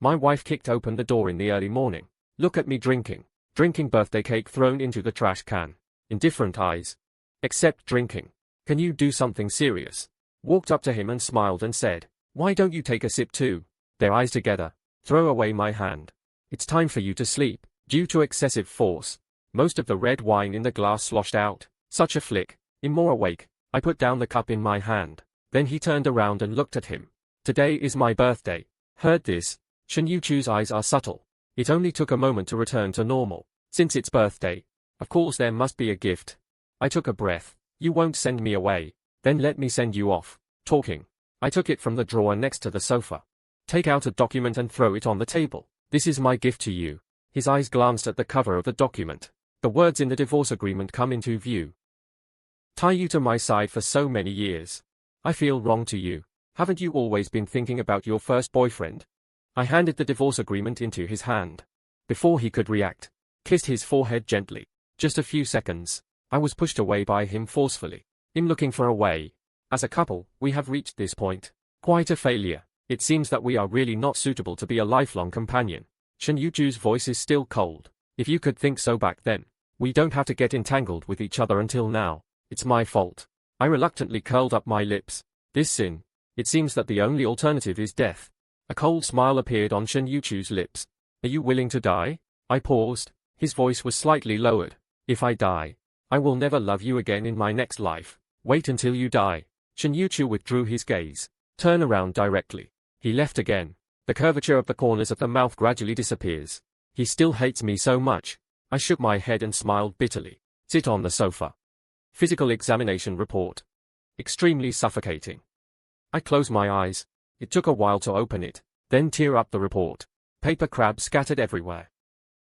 My wife kicked open the door in the early morning. Look at me drinking. Drinking birthday cake thrown into the trash can. Indifferent eyes. Except drinking. Can you do something serious? Walked up to him and smiled and said, why don't you take a sip too? Their eyes together. Throw away my hand. It's time for you to sleep. Due to excessive force, most of the red wine in the glass sloshed out. Such a flick. I'm more awake. I put down the cup in my hand. Then he turned around and looked at him. Today is my birthday. Heard this? Shen Youchu's eyes are subtle. It only took a moment to return to normal. Since it's birthday, of course there must be a gift. I took a breath. You won't send me away. Then let me send you off. Talking. I took it from the drawer next to the sofa. Take out a document and throw it on the table. This is my gift to you. His eyes glanced at the cover of the document. The words in the divorce agreement come into view. Tie you to my side for so many years. I feel wrong to you. Haven't you always been thinking about your first boyfriend? I handed the divorce agreement into his hand. Before he could react, kissed his forehead gently. Just a few seconds. I was pushed away by him forcefully. I'm looking for a way. As a couple, we have reached this point. Quite a failure. It seems that we are really not suitable to be a lifelong companion. Shen Youchu's voice is still cold. If you could think so back then. We don't have to get entangled with each other until now. It's my fault. I reluctantly curled up my lips. This sin. It seems that the only alternative is death. A cold smile appeared on Shen Youchu's lips. Are you willing to die? I paused. His voice was slightly lowered. If I die, I will never love you again in my next life. Wait until you die. Shen Youchu withdrew his gaze. Turn around directly. He left again. The curvature of the corners of the mouth gradually disappears. He still hates me so much. I shook my head and smiled bitterly. Sit on the sofa. Physical examination report. Extremely suffocating. I closed my eyes. It took a while to open it. Then tear up the report. Paper crabs scattered everywhere.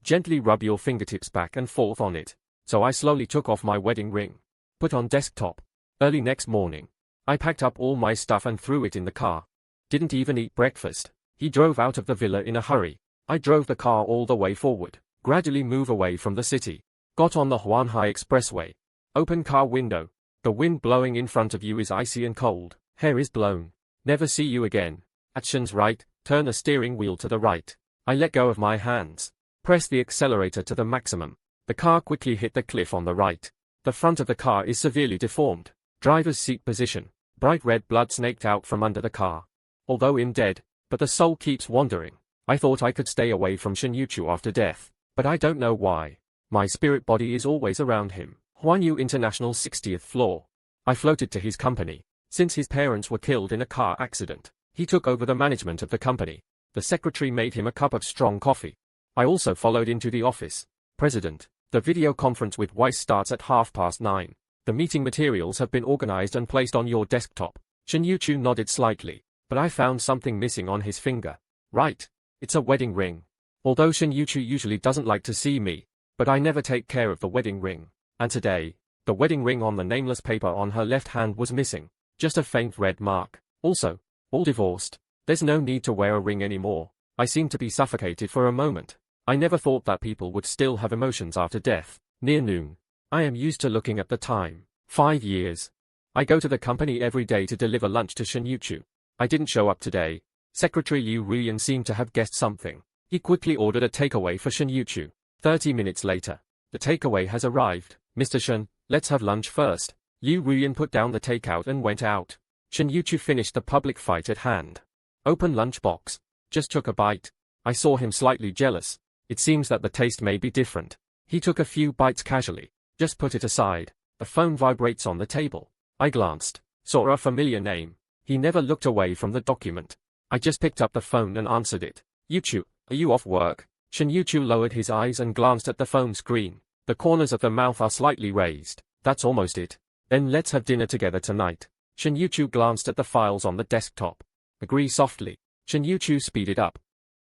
Gently rub your fingertips back and forth on it. So I slowly took off my wedding ring. Put on desktop. Early next morning. I packed up all my stuff and threw it in the car. Didn't even eat breakfast. He drove out of the villa in a hurry. I drove the car all the way forward. Gradually move away from the city. Got on the Huanhai Expressway. Open car window. The wind blowing in front of you is icy and cold. Hair is blown. Never see you again. Actions right. Turn the steering wheel to the right. I let go of my hands. Press the accelerator to the maximum. The car quickly hit the cliff on the right. The front of the car is severely deformed. Driver's seat position. Bright red blood snaked out from under the car. Although I'm dead, but the soul keeps wandering. I thought I could stay away from Shen Youchu after death, but I don't know why. My spirit body is always around him. Huanyu International 60th floor. I floated to his company. Since his parents were killed in a car accident, he took over the management of the company. The secretary made him a cup of strong coffee. I also followed into the office. President, the video conference with Weiss starts at 9:30. The meeting materials have been organized and placed on your desktop. Shen Youchu nodded slightly, but I found something missing on his finger. Right. It's a wedding ring. Although Shen Youchu usually doesn't like to see me, but I never take care of the wedding ring. And today, the wedding ring on the nameless paper on her left hand was missing. Just a faint red mark. Also, all divorced. There's no need to wear a ring anymore. I seemed to be suffocated for a moment. I never thought that people would still have emotions after death. Near noon. I am used to looking at the time. 5 years. I go to the company every day to deliver lunch to Shen Youchu. I didn't show up today. Secretary Liu Ruyan seemed to have guessed something. He quickly ordered a takeaway for Shen Youchu. 30 minutes later. The takeaway has arrived. Mr. Shen, let's have lunch first. Liu Ruyan put down the takeout and went out. Shen Youchu finished the public fight at hand. Open lunchbox. Just took a bite. I saw him slightly jealous. It seems that the taste may be different. He took a few bites casually. Just put it aside. The phone vibrates on the table. I glanced. Saw a familiar name. He never looked away from the document. I just picked up the phone and answered it. Youchu, are you off work? Shen Youchu lowered his eyes and glanced at the phone screen. The corners of the mouth are slightly raised. That's almost it. Then let's have dinner together tonight. Shen Youchu glanced at the files on the desktop. Agree softly. Shen Youchu speeded up.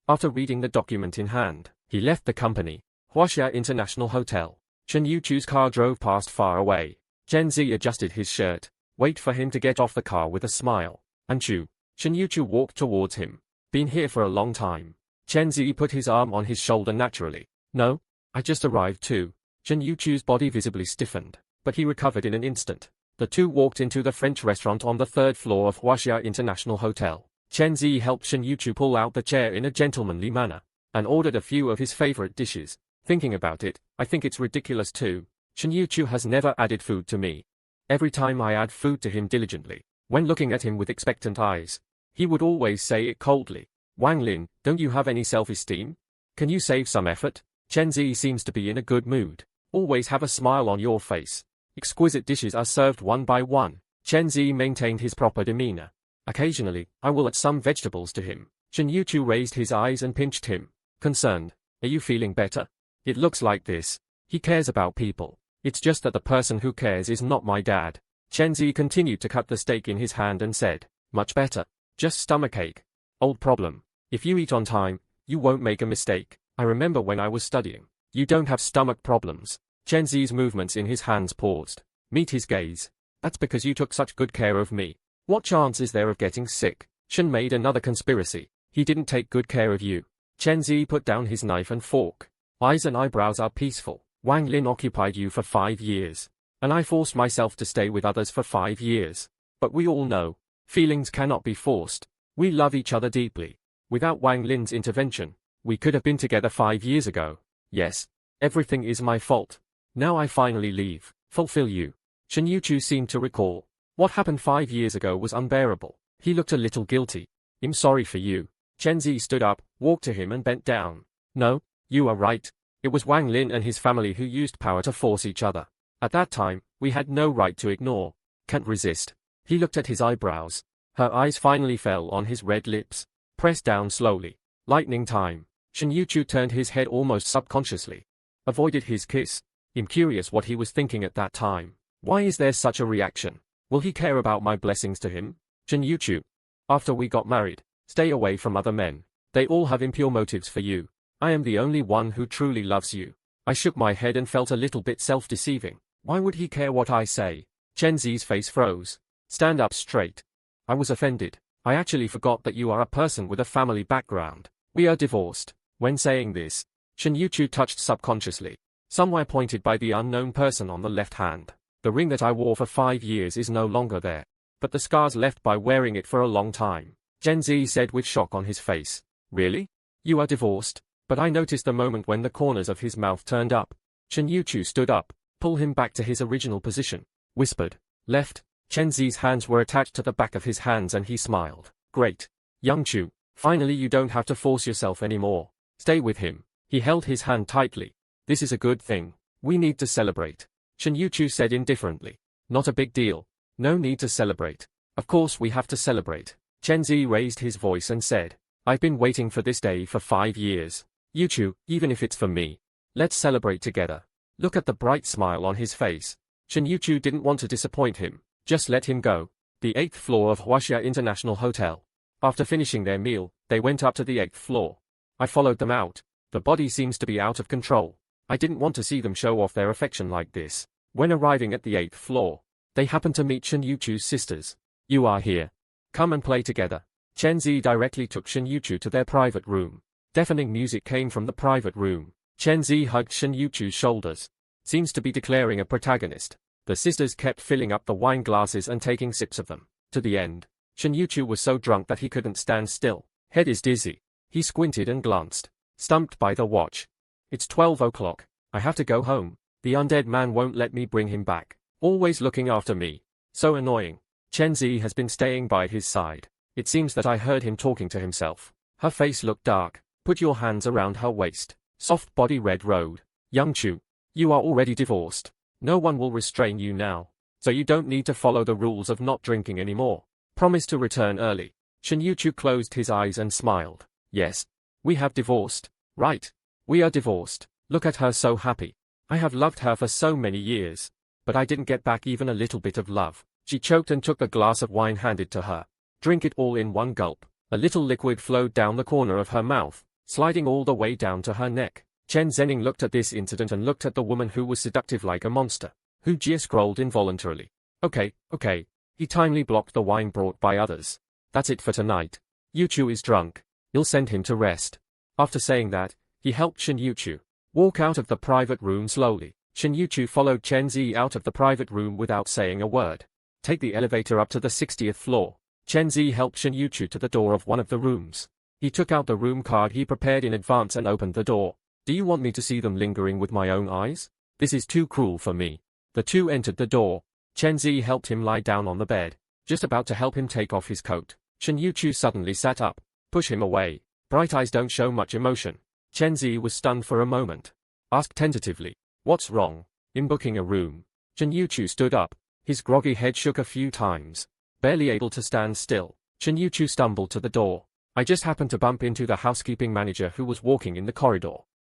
After reading the document in hand, he left the company. Huaxia International Hotel. Shen Youchu's car drove past far away. Chen Zi adjusted his shirt. Wait for him to get off the car with a smile. And Chu. Shen Youchu walked towards him. Been here for a long time. Chen Zi put his arm on his shoulder naturally. No? I just arrived too. Shen Youchu's body visibly stiffened, but he recovered in an instant. The two walked into the French restaurant on the 3rd floor of Huaxia International Hotel. Chen Zi helped Shen Youchu pull out the chair in a gentlemanly manner, and ordered a few of his favorite dishes. Thinking about it, I think it's ridiculous too. Shen Youchu has never added food to me. Every time I add food to him diligently, when looking at him with expectant eyes, he would always say it coldly. Wang Lin, don't you have any self-esteem? Can you save some effort? Chen Zi seems to be in a good mood. Always have a smile on your face. Exquisite dishes are served one by one. Chen Zi maintained his proper demeanor. Occasionally, I will add some vegetables to him. Shen Youchu raised his eyes and pinched him. Concerned. Are you feeling better? It looks like this. He cares about people. It's just that the person who cares is not my dad. Chen Zi continued to cut the steak in his hand and said, much better. Just stomachache. Old problem. If you eat on time, you won't make a mistake. I remember when I was studying. You don't have stomach problems. Chen Zi's movements in his hands paused. Meet his gaze. That's because you took such good care of me. What chance is there of getting sick? Shen made another conspiracy. He didn't take good care of you. Chen Zi put down his knife and fork. Eyes and eyebrows are peaceful. Wang Lin occupied you for 5 years. And I forced myself to stay with others for 5 years. But we all know. Feelings cannot be forced. We love each other deeply. Without Wang Lin's intervention, we could have been together 5 years ago. Yes. Everything is my fault. Now I finally leave. Fulfill you. Shen Youchu seemed to recall. What happened 5 years ago was unbearable. He looked a little guilty. I'm sorry for you. Chen Zi stood up, walked to him and bent down. No, you are right. It was Wang Lin and his family who used power to force each other. At that time, we had no right to ignore. Can't resist. He looked at his eyebrows. Her eyes finally fell on his red lips. Pressed down slowly. Lightning time. Shen Youchu turned his head almost subconsciously. Avoided his kiss. I'm curious what he was thinking at that time. Why is there such a reaction? Will he care about my blessings to him? Shen Youchu. After we got married, stay away from other men. They all have impure motives for you. I am the only one who truly loves you. I shook my head and felt a little bit self-deceiving. Why would he care what I say? Chen Zi's face froze. Stand up straight. I was offended. I actually forgot that you are a person with a family background. We are divorced. When saying this, Shen Youchu touched subconsciously. Somewhere pointed by the unknown person on the left hand. The ring that I wore for 5 years is no longer there. But the scars left by wearing it for a long time. Chen Zi said with shock on his face. Really? You are divorced? But I noticed the moment when the corners of his mouth turned up. Shen Youchu stood up. Pull him back to his original position. Whispered. Left. Chen Zi's hands were attached to the back of his hands and he smiled. Great. Youngchu. Finally you don't have to force yourself anymore. Stay with him. He held his hand tightly. This is a good thing. We need to celebrate. Shen Youchu said indifferently. Not a big deal. No need to celebrate. Of course we have to celebrate. Chen Zi raised his voice and said. I've been waiting for this day for 5 years. Youchu, even if it's for me. Let's celebrate together. Look at the bright smile on his face. Shen Youchu didn't want to disappoint him. Just let him go. The 8th floor of Huaxia International Hotel. After finishing their meal, they went up to the 8th floor. I followed them out. The body seems to be out of control. I didn't want to see them show off their affection like this. When arriving at the 8th floor, they happened to meet Shen Youchu's sisters. You are here. Come and play together. Chen Zi directly took Shen Youchu to their private room. Deafening music came from the private room. Chen Zi hugged Shen Youchu's shoulders. Seems to be declaring a protagonist. The sisters kept filling up the wine glasses and taking sips of them. To the end. Shen Youchu was so drunk that he couldn't stand still. Head is dizzy. He squinted and glanced. Stumped by the watch. It's 12 o'clock. I have to go home. The undead man won't let me bring him back. Always looking after me. So annoying. Chen Zi has been staying by his side. It seems that I heard him talking to himself. Her face looked dark. Put your hands around her waist. Soft body red road. Youngchu. You are already divorced. No one will restrain you now. So you don't need to follow the rules of not drinking anymore. Promise to return early. Shen Youchu closed his eyes and smiled. Yes. We have divorced. Right. We are divorced. Look at her so happy. I have loved her for so many years. But I didn't get back even a little bit of love. She choked and took the glass of wine handed to her. Drink it all in one gulp. A little liquid flowed down the corner of her mouth, sliding all the way down to her neck. Chen Zhenning looked at this incident and looked at the woman who was seductive like a monster. Hu Jie scrolled involuntarily. Okay. He timely blocked the wine brought by others. That's it for tonight. Youchu is drunk. You'll send him to rest. After saying that, he helped Shen Youchu walk out of the private room slowly. Shen Youchu followed Chen Zi out of the private room without saying a word. Take the elevator up to the 60th floor. Chen Zi helped Shen Youchu to the door of one of the rooms. He took out the room card he prepared in advance and opened the door. Do you want me to see them lingering with my own eyes? This is too cruel for me. The two entered the door. Chen Zi helped him lie down on the bed. Just about to help him take off his coat, Shen Youchu suddenly sat up. Push him away. Bright eyes don't show much emotion. Chen Zi was stunned for a moment. Asked tentatively, what's wrong? In booking a room. Shen Youchu stood up. His groggy head shook a few times. Barely able to stand still, Shen Youchu stumbled to the door. I just happened to bump into the housekeeping manager who was walking in the corridor.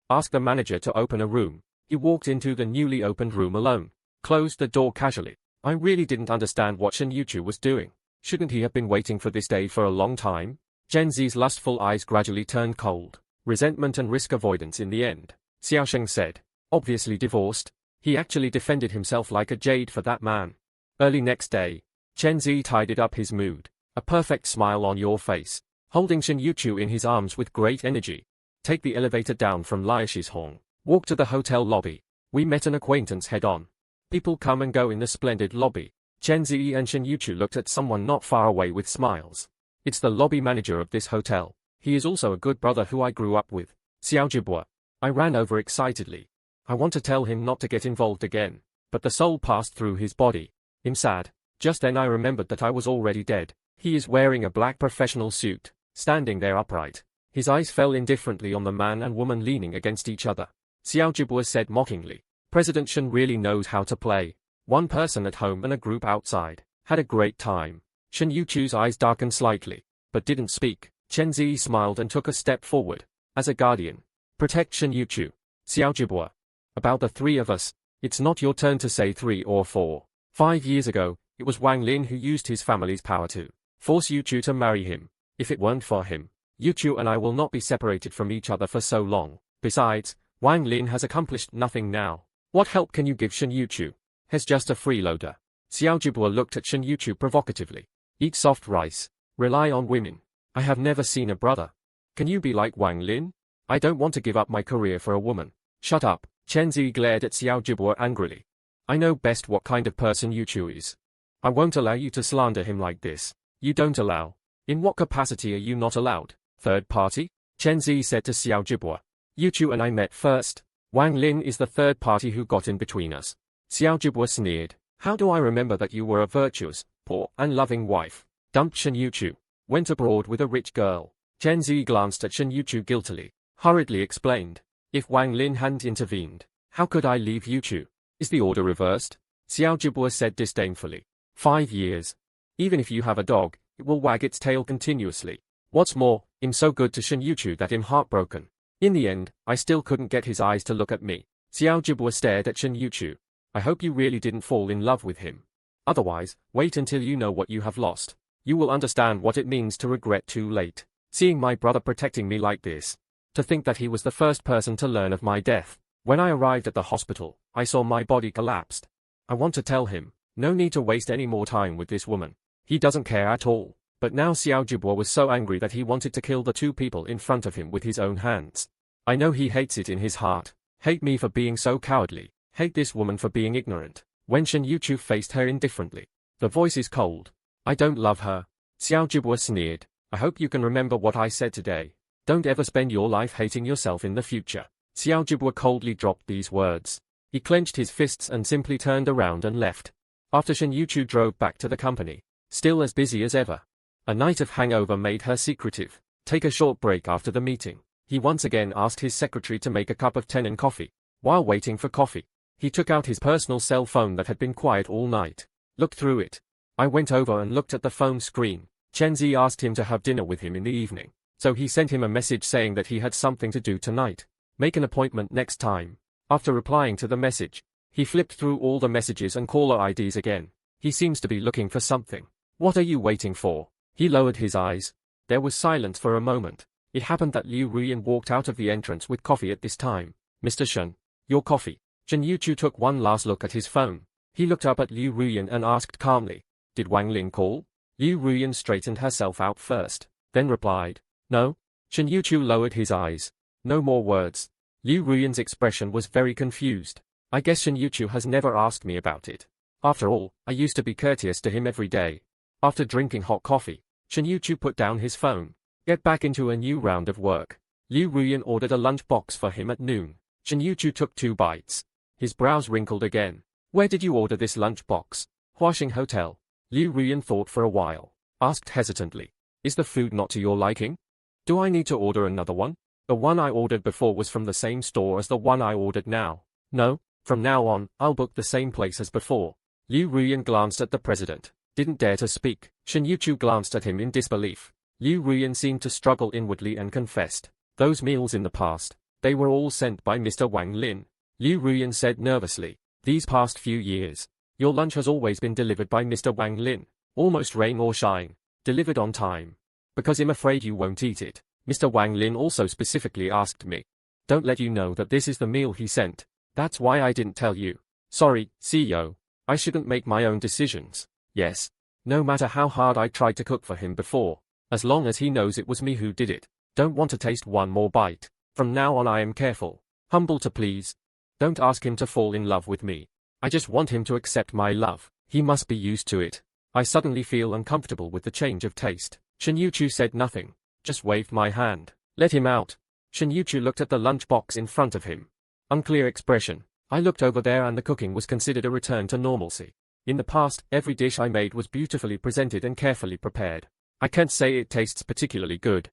Asked the manager to open a room. He walked into the newly opened room alone. Closed the door casually. I really didn't understand what Shen Youchu was doing. Shouldn't he have been waiting for this day for a long time? Chen Zi's lustful eyes gradually turned cold. Resentment and risk avoidance in the end. Xiaosheng said. Obviously divorced. He actually defended himself like a jade for that man. Early next day, Chen Zi tidied up his mood. A perfect smile on your face. Holding Shen Youchu in his arms with great energy. Take the elevator down from Liash's Hong. Walk to the hotel lobby. We met an acquaintance head-on. People come and go in the splendid lobby. Chen Zi and Shen Youchu looked at someone not far away with smiles. It's the lobby manager of this hotel. He is also a good brother who I grew up with. Xiao Jibwa. I ran over excitedly. I want to tell him not to get involved again. But the soul passed through his body. I'm sad. Just then I remembered that I was already dead. He is wearing a black professional suit, standing there upright. His eyes fell indifferently on the man and woman leaning against each other. Xiao Jibwa said mockingly. President Shen really knows how to play. One person at home and a group outside. Had a great time. Shen Yuchu's eyes darkened slightly, but didn't speak. Chen Zi smiled and took a step forward. As a guardian. Protect Shen Youchu. Xiao Jibwa. About the three of us, it's not your turn to say 3 or 4. 5 years ago, it was Wang Lin who used his family's power to force Youchu to marry him. If it weren't for him, Youchu and I will not be separated from each other for so long. Besides, Wang Lin has accomplished nothing now. What help can you give Shen Youchu? He's just a freeloader. Xiao Jibwa looked at Shen Youchu provocatively. Eat soft rice. Rely on women. I have never seen a brother. Can you be like Wang Lin? I don't want to give up my career for a woman. Shut up. Chen Zi glared at Xiao Jibwa angrily. I know best what kind of person Youchu is. I won't allow you to slander him like this. You don't allow. In what capacity are you not allowed? Third party? Chen Zi said to Xiao Jibwa. Youchu and I met first. Wang Lin is the third party who got in between us. Xiao Jibwa sneered. How do I remember that you were a virtuous, poor, and loving wife? Dumped Shen Youchu. Went abroad with a rich girl. Chen Zi glanced at Shen Youchu guiltily. Hurriedly explained. If Wang Lin hadn't intervened, how could I leave Youchu? Is the order reversed? Xiao Jibwa said disdainfully. 5 years. Even if you have a dog, it will wag its tail continuously. What's more, I'm so good to Shen Youchu that I'm heartbroken. In the end, I still couldn't get his eyes to look at me. Xiao Jibwa stared at Shen Youchu. I hope you really didn't fall in love with him. Otherwise, wait until you know what you have lost. You will understand what it means to regret too late. Seeing my brother protecting me like this. To think that he was the first person to learn of my death. When I arrived at the hospital, I saw my body collapsed. I want to tell him, no need to waste any more time with this woman. He doesn't care at all. But now Xiao Jibwa was so angry that he wanted to kill the 2 people in front of him with his own hands. I know he hates it in his heart. Hate me for being so cowardly. Hate this woman for being ignorant. When Shen Youchu faced her indifferently. The voice is cold. I don't love her. Xiao Jibwa sneered. I hope you can remember what I said today. Don't ever spend your life hating yourself in the future. Xiao Jibwa coldly dropped these words. He clenched his fists and simply turned around and left. After Shen Youchu drove back to the company. Still as busy as ever. A night of hangover made her secretive. Take a short break after the meeting. He once again asked his secretary to make a cup of tea and coffee. While waiting for coffee, he took out his personal cell phone that had been quiet all night. Looked through it. I went over and looked at the phone screen. Chen Zi asked him to have dinner with him in the evening. So he sent him a message saying that he had something to do tonight. Make an appointment next time. After replying to the message, he flipped through all the messages and caller IDs again. He seems to be looking for something. What are you waiting for? He lowered his eyes. There was silence for a moment. It happened that Liu Ruyan walked out of the entrance with coffee at this time. Mr. Shen, your coffee. Shen Youchu took one last look at his phone. He looked up at Liu Ruyan and asked calmly, did Wang Lin call? Liu Ruyan straightened herself out first, then replied, no. Shen Youchu lowered his eyes. No more words. Liu Ruyan's expression was very confused. I guess Shen Youchu has never asked me about it. After all, I used to be courteous to him every day. After drinking hot coffee, Shen Youchu put down his phone. Get back into a new round of work. Liu Ruyan ordered a lunch box for him at noon. Shen Youchu took 2 bites. His brows wrinkled again. Where did you order this lunch box? Huaxing Hotel. Liu Ruyan thought for a while. Asked hesitantly. Is the food not to your liking? Do I need to order another one? The one I ordered before was from the same store as the one I ordered now. No, from now on, I'll book the same place as before. Liu Ruyan glanced at the president. Didn't dare to speak. Shen Youchu glanced at him in disbelief. Liu Ruyan seemed to struggle inwardly and confessed. Those meals in the past, they were all sent by Mr. Wang Lin. Liu Ruyan said nervously. These past few years, your lunch has always been delivered by Mr. Wang Lin. Almost rain or shine. Delivered on time. Because I'm afraid you won't eat it. Mr. Wang Lin also specifically asked me. Don't let you know that this is the meal he sent. That's why I didn't tell you. Sorry, CEO. I shouldn't make my own decisions. Yes. No matter how hard I tried to cook for him before. As long as he knows it was me who did it. Don't want to taste one more bite. From now on I am careful. Humble to please. Don't ask him to fall in love with me. I just want him to accept my love. He must be used to it. I suddenly feel uncomfortable with the change of taste. Shen Youchu said nothing. Just waved my hand. Let him out. Shen Youchu looked at the lunchbox in front of him. Unclear expression. I looked over there and the cooking was considered a return to normalcy. In the past, every dish I made was beautifully presented and carefully prepared. I can't say it tastes particularly good.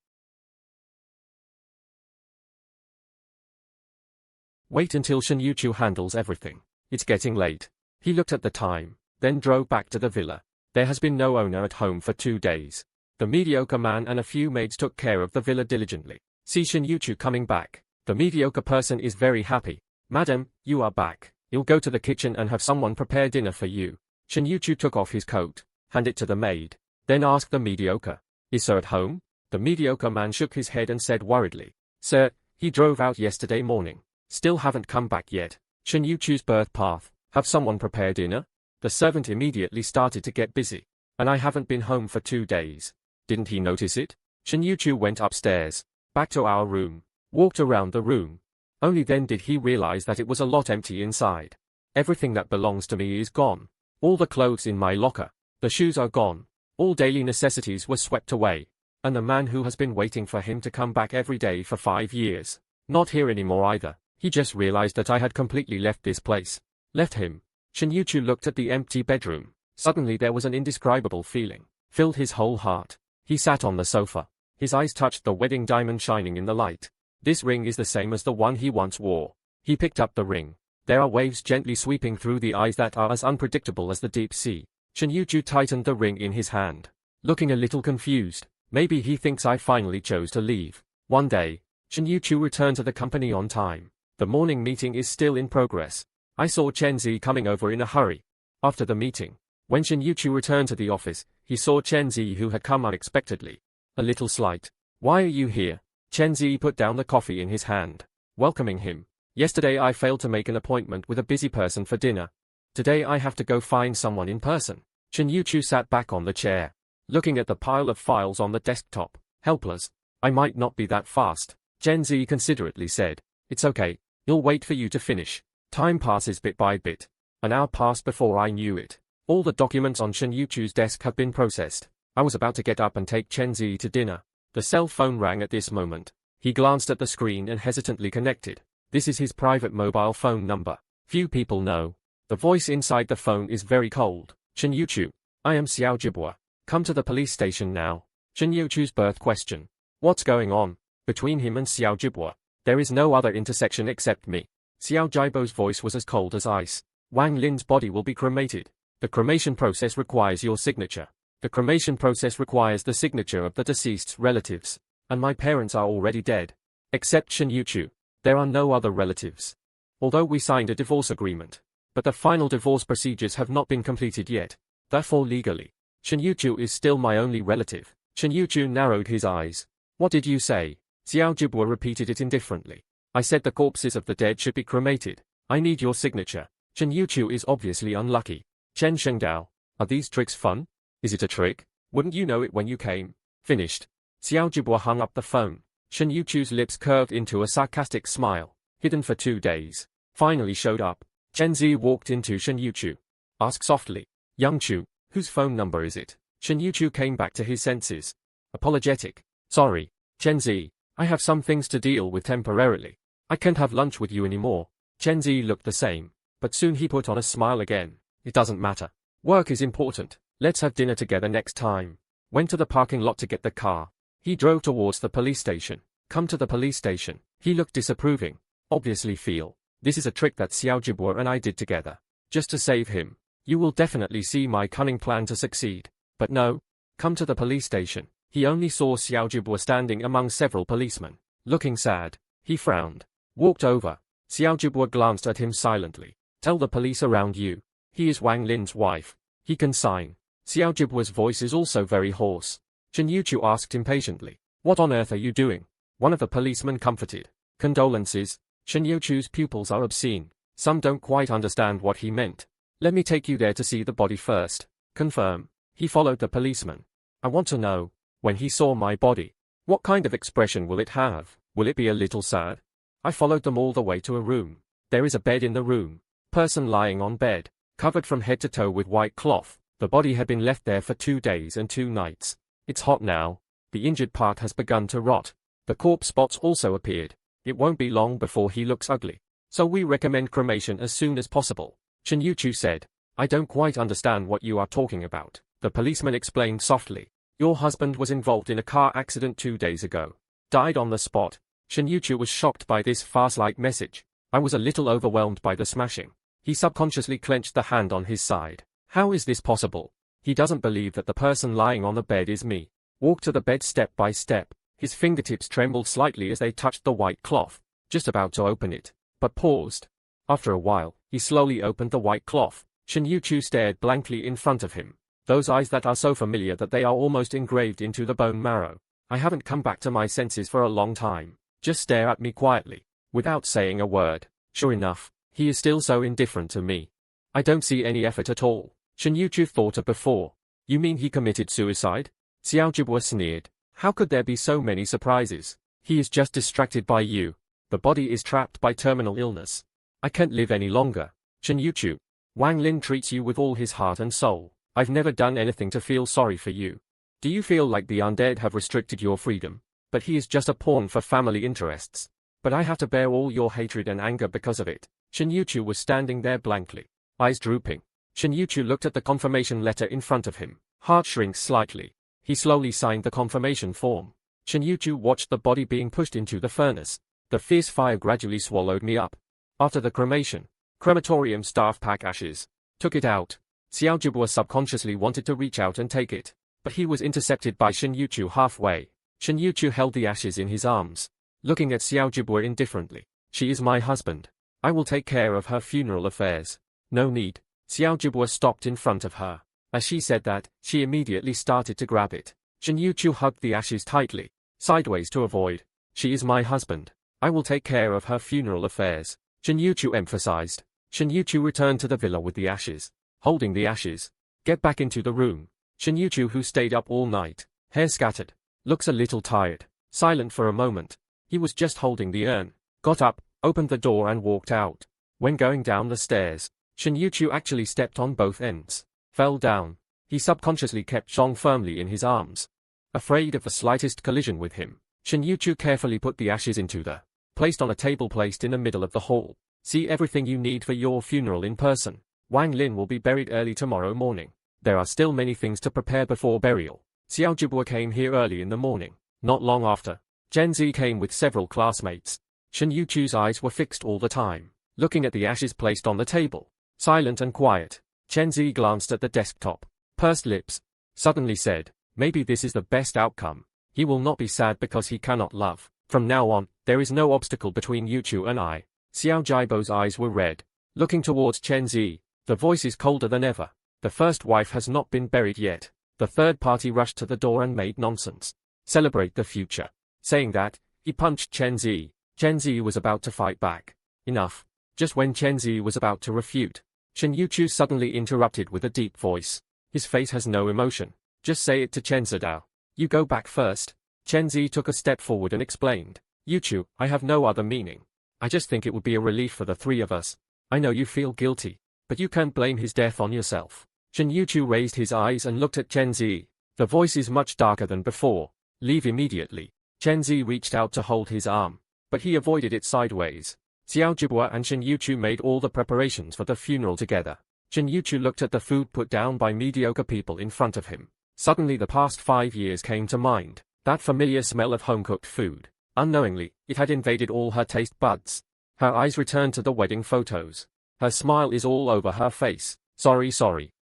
Wait until Shen Youchu handles everything. It's getting late. He looked at the time, then drove back to the villa. There has been no owner at home for 2 days. The mediocre man and a few maids took care of the villa diligently. See Shen Youchu coming back. The mediocre person is very happy. Madam, you are back. You'll go to the kitchen and have someone prepare dinner for you. Shen Youchu took off his coat, handed it to the maid, then asked the mediocre. Is sir at home? The mediocre man shook his head and said worriedly. Sir, he drove out yesterday morning. Still haven't come back yet. Shen Youchu's birth path. Have someone prepare dinner? The servant immediately started to get busy. And I haven't been home for 2 days. Didn't he notice it? Shen Youchu went upstairs, back to our room, walked around the room. Only then did he realize that it was a lot empty inside. Everything that belongs to me is gone. All the clothes in my locker, the shoes are gone. All daily necessities were swept away. And the man who has been waiting for him to come back every day for 5 years. Not here anymore either. He just realized that I had completely left this place. Left him. Shen Youchu looked at the empty bedroom. Suddenly there was an indescribable feeling. Filled his whole heart. He sat on the sofa. His eyes touched the wedding diamond shining in the light. This ring is the same as the one he once wore. He picked up the ring. There are waves gently sweeping through the eyes that are as unpredictable as the deep sea. Shen Youchu tightened the ring in his hand. Looking a little confused. Maybe he thinks I finally chose to leave. One day, Shen Youchu returned to the company on time. The morning meeting is still in progress. I saw Chen Zi coming over in a hurry. After the meeting, when Shen Youchu returned to the office, he saw Chen Zi who had come unexpectedly. A little slight. Why are you here? Chen Zi put down the coffee in his hand, welcoming him. Yesterday I failed to make an appointment with a busy person for dinner. Today I have to go find someone in person. Shen Youchu sat back on the chair, looking at the pile of files on the desktop, helpless. I might not be that fast, Chen Zi considerately said. It's okay, you'll wait for you to finish. Time passes bit by bit. An hour passed before I knew it. All the documents on Shen Youchu's desk have been processed. I was about to get up and take Chen Zi to dinner. The cell phone rang at this moment. He glanced at the screen and hesitantly connected. This is his private mobile phone number. Few people know. The voice inside the phone is very cold. Shen Youchu. I am Xiao Jibwa. Come to the police station now. Shen Youchu's birth question. What's going on? Between him and Xiao Jibwa. There is no other intersection except me. Xiao Jibo's voice was as cold as ice. Wang Lin's body will be cremated. The cremation process requires your signature. The cremation process requires the signature of the deceased's relatives. And my parents are already dead. Except Shen Youchu. There are no other relatives. Although we signed a divorce agreement. But the final divorce procedures have not been completed yet. Therefore legally, Shen Youchu is still my only relative. Shen Youchu narrowed his eyes. What did you say? Xiao Jibwa repeated it indifferently. I said the corpses of the dead should be cremated. I need your signature. Shen Youchu is obviously unlucky. Chen Shengdao. Are these tricks fun? Is it a trick? Wouldn't you know it when you came? Finished. Xiao Jibwa hung up the phone. Shen Youchu's lips curved into a sarcastic smile. Hidden for 2 days. Finally showed up. Chen Zi walked into Shen Youchu. Asked softly. Young Chu, whose phone number is it? Shen Youchu came back to his senses. Apologetic. Sorry, Chen Zi. I have some things to deal with temporarily. I can't have lunch with you anymore. Chen Zi looked the same, but soon he put on a smile again. It doesn't matter. Work is important. Let's have dinner together next time. Went to the parking lot to get the car. He drove towards the police station. Come to the police station. He looked disapproving. Obviously feel. This is a trick that Xiao Jibwa and I did together. Just to save him. You will definitely see my cunning plan to succeed. But no. Come to the police station. He only saw Xiao Jibwa standing among several policemen. Looking sad. He frowned. Walked over. Xiao Jibwa glanced at him silently. Tell the police around you. He is Wang Lin's wife. He can sign. Xiao Jibwa's voice is also very hoarse. Shen Youchu asked impatiently. What on earth are you doing? One of the policemen comforted. Condolences. Shen Youchu's pupils are obscene. Some don't quite understand what he meant. Let me take you there to see the body first. Confirm. He followed the policeman. I want to know. When he saw my body. What kind of expression will it have? Will it be a little sad? I followed them all the way to a room. There is a bed in the room. Person lying on bed. Covered from head to toe with white cloth. The body had been left there for 2 days and 2 nights. It's hot now. The injured part has begun to rot. The corpse spots also appeared. It won't be long before he looks ugly. So we recommend cremation as soon as possible. Shen Youchu said. I don't quite understand what you are talking about. The policeman explained softly. Your husband was involved in a car accident 2 days ago. Died on the spot. Shen Youchu was shocked by this farce-like message. I was a little overwhelmed by the smashing. He subconsciously clenched the hand on his side. How is this possible? He doesn't believe that the person lying on the bed is me. Walked to the bed step by step. His fingertips trembled slightly as they touched the white cloth. Just about to open it, but paused. After a while, he slowly opened the white cloth. Shen Youchu stared blankly in front of him. Those eyes that are so familiar that they are almost engraved into the bone marrow. I haven't come back to my senses for a long time. Just stare at me quietly, without saying a word. Sure enough, he is still so indifferent to me. I don't see any effort at all. Shen Youchu thought of before. You mean he committed suicide? Xiao Jibwa sneered. How could there be so many surprises? He is just distracted by you. The body is trapped by terminal illness. I can't live any longer. Shen Youchu. Wang Lin treats you with all his heart and soul. I've never done anything to feel sorry for you. Do you feel like the undead have restricted your freedom? But he is just a pawn for family interests. But I have to bear all your hatred and anger because of it. Shen Youchu was standing there blankly, eyes drooping. Shen Youchu looked at the confirmation letter in front of him. Heart shrinks slightly. He slowly signed the confirmation form. Shen Youchu watched the body being pushed into the furnace. The fierce fire gradually swallowed me up. After the cremation, crematorium staff pack ashes. Took it out. Xiao Jibwa subconsciously wanted to reach out and take it, but he was intercepted by Shen Youchu halfway. Shen Youchu held the ashes in his arms, looking at Xiao Jibwa indifferently. She is my husband. I will take care of her funeral affairs. No need. Xiao Jibwa stopped in front of her. As she said that, she immediately started to grab it. Shen Youchu hugged the ashes tightly, sideways to avoid. She is my husband. I will take care of her funeral affairs. Shen Youchu emphasized. Shen Youchu returned to the villa with the ashes. Holding the ashes. Get back into the room. Shen Youchu, who stayed up all night, hair scattered, looks a little tired, silent for a moment. He was just holding the urn. Got up, opened the door and walked out. When going down the stairs, Shen Youchu actually stepped on both ends. Fell down. He subconsciously kept Zhong firmly in his arms. Afraid of the slightest collision with him, Shen Youchu carefully put the ashes into the placed on a table placed in the middle of the hall. See everything you need for your funeral in person. Wang Lin will be buried early tomorrow morning. There are still many things to prepare before burial. Xiao Jibwa came here early in the morning. Not long after, Chen Zi came with several classmates. Shen Yuchu's eyes were fixed all the time, looking at the ashes placed on the table. Silent and quiet, Chen Zi glanced at the desktop, pursed lips, suddenly said, maybe this is the best outcome. He will not be sad because he cannot love. From now on, there is no obstacle between Youchu and I. Xiao Jibo's eyes were red, looking towards Chen Zi. The voice is colder than ever. The first wife has not been buried yet. The third party rushed to the door and made nonsense. Celebrate the future. Saying that, he punched Chen Zi. Chen Zi was about to fight back. Enough. Just when Chen Zi was about to refute, Shen Youchu suddenly interrupted with a deep voice. His face has no emotion. Just say it to Chen Zidao. You go back first. Chen Zi took a step forward and explained. Youchu, I have no other meaning. I just think it would be a relief for the three of us. I know you feel guilty, but you can't blame his death on yourself. Shen Youchu raised his eyes and looked at Chen Zi. The voice is much darker than before. Leave immediately. Chen Zi reached out to hold his arm, but he avoided it sideways. Xiao Jibua and Shen Youchu made all the preparations for the funeral together. Shen Youchu looked at the food put down by mediocre people in front of him. Suddenly the past 5 years came to mind. That familiar smell of home-cooked food. Unknowingly, it had invaded all her taste buds. Her eyes returned to the wedding photos. Her smile is all over her face. Sorry.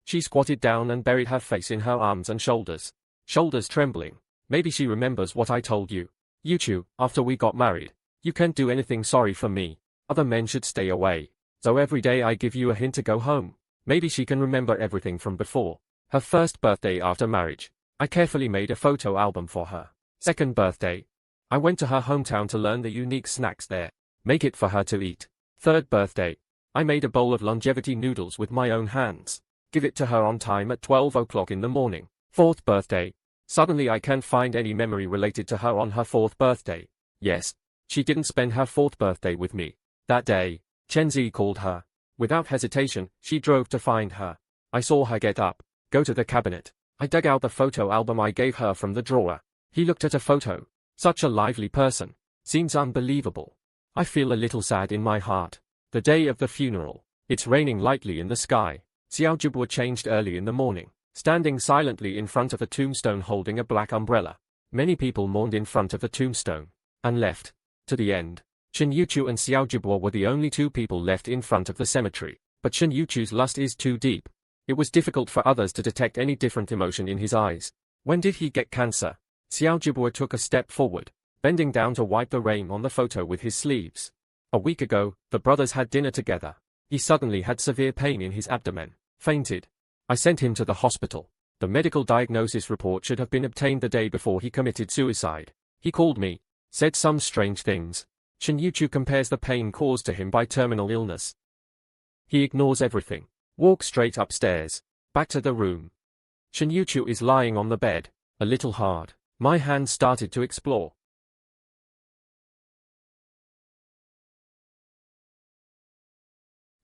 She squatted down and buried her face in her arms and shoulders. Shoulders trembling. Maybe she remembers what I told you. Youchu, after we got married. You can't do anything sorry for me. Other men should stay away. So every day I give you a hint to go home. Maybe she can remember everything from before. Her first birthday after marriage. I carefully made a photo album for her. Second birthday. I went to her hometown to learn the unique snacks there. Make it for her to eat. Third birthday. I made a bowl of longevity noodles with my own hands. Give it to her on time at 12 o'clock in the morning. Fourth birthday. Suddenly I can't find any memory related to her on her fourth birthday. Yes. She didn't spend her fourth birthday with me. That day, Chen Zi called her. Without hesitation, she drove to find her. I saw her get up, go to the cabinet. I dug out the photo album I gave her from the drawer. He looked at a photo. Such a lively person. Seems unbelievable. I feel a little sad in my heart. The day of the funeral. It's raining lightly in the sky. Xiao Jibua changed early in the morning, standing silently in front of a tombstone holding a black umbrella. Many people mourned in front of the tombstone and left. To the end. Shen Youchu and Xiao Jibua were the only two people left in front of the cemetery. But Shen Youchu's lust is too deep. It was difficult for others to detect any different emotion in his eyes. When did he get cancer? Xiao Jibua took a step forward, bending down to wipe the rain on the photo with his sleeves. A week ago, the brothers had dinner together. He suddenly had severe pain in his abdomen, fainted. I sent him to the hospital. The medical diagnosis report should have been obtained the day before he committed suicide. He called me, said some strange things. Shen Youchu compares the pain caused to him by terminal illness. He ignores everything. Walk straight upstairs. Back to the room. Shen Youchu is lying on the bed, a little hard. My hand started to explore.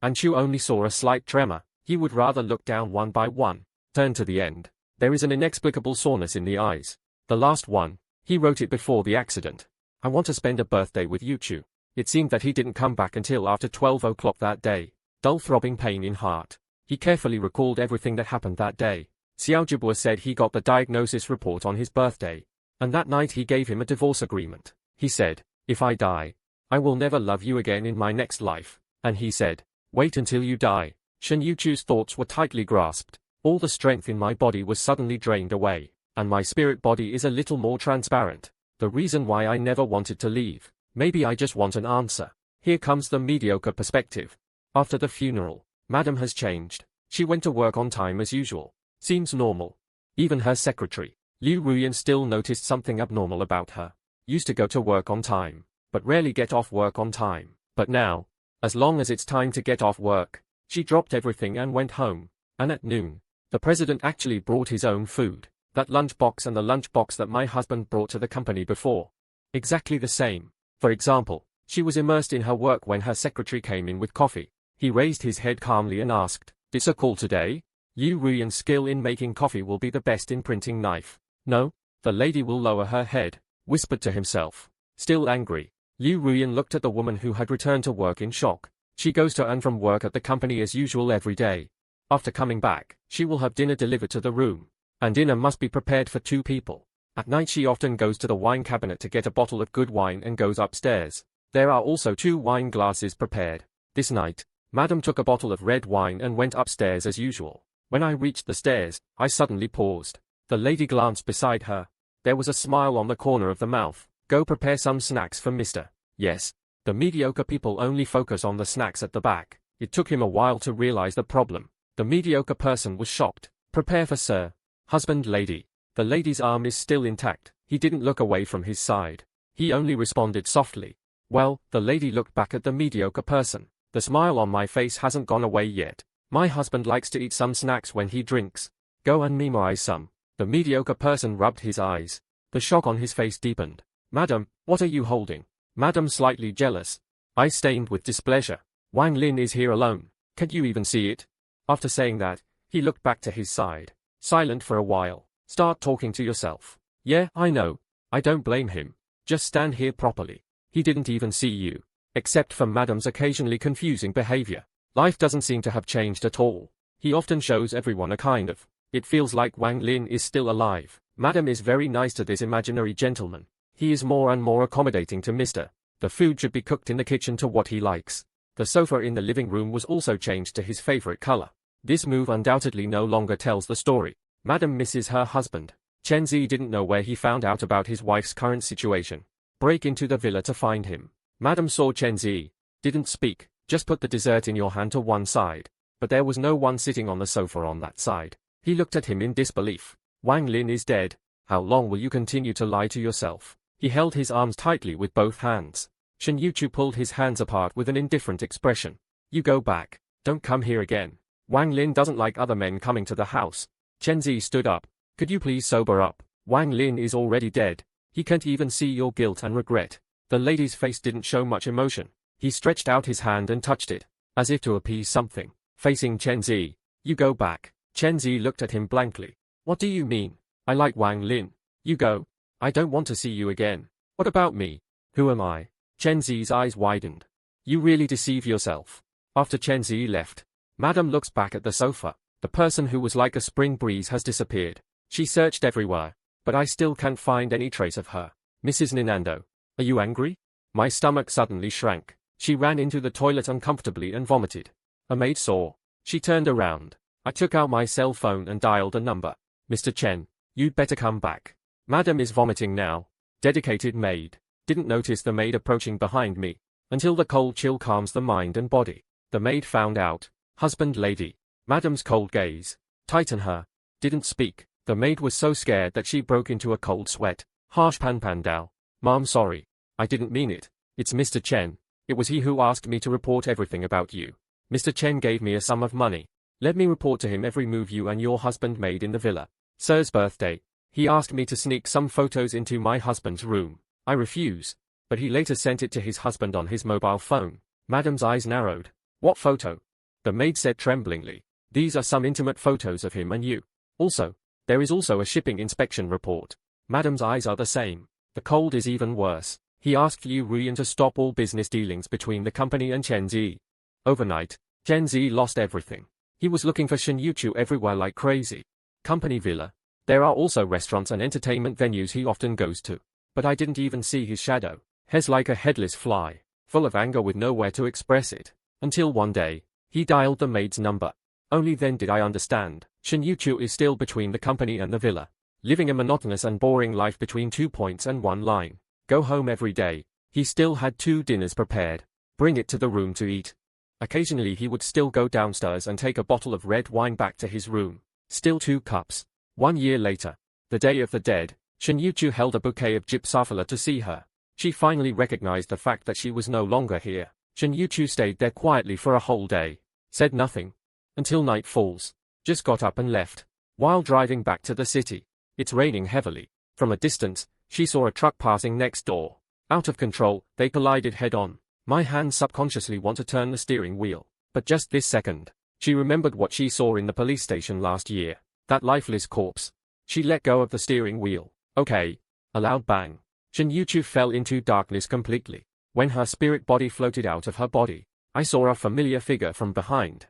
And Chu only saw a slight tremor. He would rather look down one by one. Turn to the end. There is an inexplicable soreness in the eyes. The last one. He wrote it before the accident. I want to spend a birthday with Youchu. It seemed that he didn't come back until after 12 o'clock that day. Dull throbbing pain in heart. He carefully recalled everything that happened that day. Xiao Jibua said he got the diagnosis report on his birthday. And that night he gave him a divorce agreement. He said, if I die, I will never love you again in my next life. And he said, wait until you die. Shen Youchu's thoughts were tightly grasped. All the strength in my body was suddenly drained away. And my spirit body is a little more transparent. The reason why I never wanted to leave. Maybe I just want an answer. Here comes the mediocre perspective. After the funeral, Madam has changed. She went to work on time as usual. Seems normal. Even her secretary, Liu Ruyan, still noticed something abnormal about her. Used to go to work on time, but rarely get off work on time. But now, as long as it's time to get off work, she dropped everything and went home. And at noon, the president actually brought his own food. That lunchbox and the lunchbox that my husband brought to the company before. Exactly the same. For example, she was immersed in her work when her secretary came in with coffee. He raised his head calmly and asked, "It's a call today?" Liu Ruyan's skill in making coffee will be the best in printing knife. No, the lady will lower her head, whispered to himself. Still angry, Liu Ruyan looked at the woman who had returned to work in shock. She goes to and from work at the company as usual every day. After coming back, she will have dinner delivered to the room. And dinner must be prepared for 2 people. At night she often goes to the wine cabinet to get a bottle of good wine and goes upstairs. There are also 2 wine glasses prepared. This night, Madam took a bottle of red wine and went upstairs as usual. When I reached the stairs, I suddenly paused. The lady glanced beside her. There was a smile on the corner of the mouth. Go prepare some snacks for Mr. Yes. The mediocre people only focus on the snacks at the back. It took him a while to realize the problem. The mediocre person was shocked. Prepare for Sir. Husband lady. The lady's arm is still intact. He didn't look away from his side. He only responded softly. Well, the lady looked back at the mediocre person. The smile on my face hasn't gone away yet. My husband likes to eat some snacks when he drinks. Go and memorize some. The mediocre person rubbed his eyes. The shock on his face deepened. Madam, what are you holding? Madam slightly jealous. Eyes stained with displeasure. Wang Lin is here alone. Can't you even see it? After saying that, he looked back to his side. Silent for a while. Start talking to yourself. Yeah, I know. I don't blame him. Just stand here properly. He didn't even see you. Except for Madam's occasionally confusing behavior. Life doesn't seem to have changed at all. He often shows everyone a kind of. It feels like Wang Lin is still alive. Madam is very nice to this imaginary gentleman. He is more and more accommodating to Mr. The food should be cooked in the kitchen to what he likes. The sofa in the living room was also changed to his favorite color. This move undoubtedly no longer tells the story. Madam misses her husband. Chen Zi didn't know where he found out about his wife's current situation. Break into the villa to find him. Madam saw Chen Zi. Didn't speak, just put the dessert in your hand to one side. But there was no one sitting on the sofa on that side. He looked at him in disbelief. Wang Lin is dead. How long will you continue to lie to yourself? He held his arms tightly with both hands. Shen Youchu pulled his hands apart with an indifferent expression. You go back. Don't come here again. Wang Lin doesn't like other men coming to the house. Chen Zi stood up. Could you please sober up? Wang Lin is already dead. He can't even see your guilt and regret. The lady's face didn't show much emotion. He stretched out his hand and touched it, as if to appease something. Facing Chen Zi. You go back. Chen Zi looked at him blankly. What do you mean? I like Wang Lin. You go. I don't want to see you again. What about me? Who am I? Chen Zi's eyes widened. You really deceive yourself. After Chen Zi left, Madam looks back at the sofa. The person who was like a spring breeze has disappeared. She searched everywhere, but I still can't find any trace of her. Mrs. Ninando, are you angry? My stomach suddenly shrank. She ran into the toilet uncomfortably and vomited. A maid saw. She turned around. I took out my cell phone and dialed a number. Mr. Chen, you'd better come back. Madam is vomiting now. Dedicated maid. Didn't notice the maid approaching behind me. Until the cold chill calms the mind and body. The maid found out. Husband lady. Madam's cold gaze. Tighten her. Didn't speak. The maid was so scared that she broke into a cold sweat. Harsh pan dao. Mom, sorry. I didn't mean it. It's Mr. Chen. It was he who asked me to report everything about you. Mr. Chen gave me a sum of money. Let me report to him every move you and your husband made in the villa. Sir's birthday. He asked me to sneak some photos into my husband's room. I refuse. But he later sent it to his husband on his mobile phone. Madam's eyes narrowed. What photo? The maid said tremblingly. These are some intimate photos of him and you. Also, there is also a shipping inspection report. Madam's eyes are the same. The cold is even worse. He asked Liu Ruyan to stop all business dealings between the company and Chen Zi. Overnight, Chen Zi lost everything. He was looking for Shen Youchu everywhere like crazy. Company villa. There are also restaurants and entertainment venues he often goes to. But I didn't even see his shadow. He's like a headless fly, full of anger with nowhere to express it. Until one day, he dialed the maid's number. Only then did I understand. Shen Youchu is still between the company and the villa. Living a monotonous and boring life between 2 points and one line. Go home every day. He still had 2 dinners prepared. Bring it to the room to eat. Occasionally he would still go downstairs and take a bottle of red wine back to his room. Still 2 cups. 1 year later, the Day of the Dead, Shen Youchu held a bouquet of gypsophylla to see her. She finally recognized the fact that she was no longer here. Shen Youchu stayed there quietly for a whole day. Said nothing. Until night falls. Just got up and left. While driving back to the city, it's raining heavily. From a distance, she saw a truck passing next door. Out of control, they collided head-on. My hands subconsciously want to turn the steering wheel. But just this second, she remembered what she saw in the police station last year. That lifeless corpse. She let go of the steering wheel. Okay. A loud bang. Shen Youchu fell into darkness completely. When her spirit body floated out of her body, I saw a familiar figure from behind.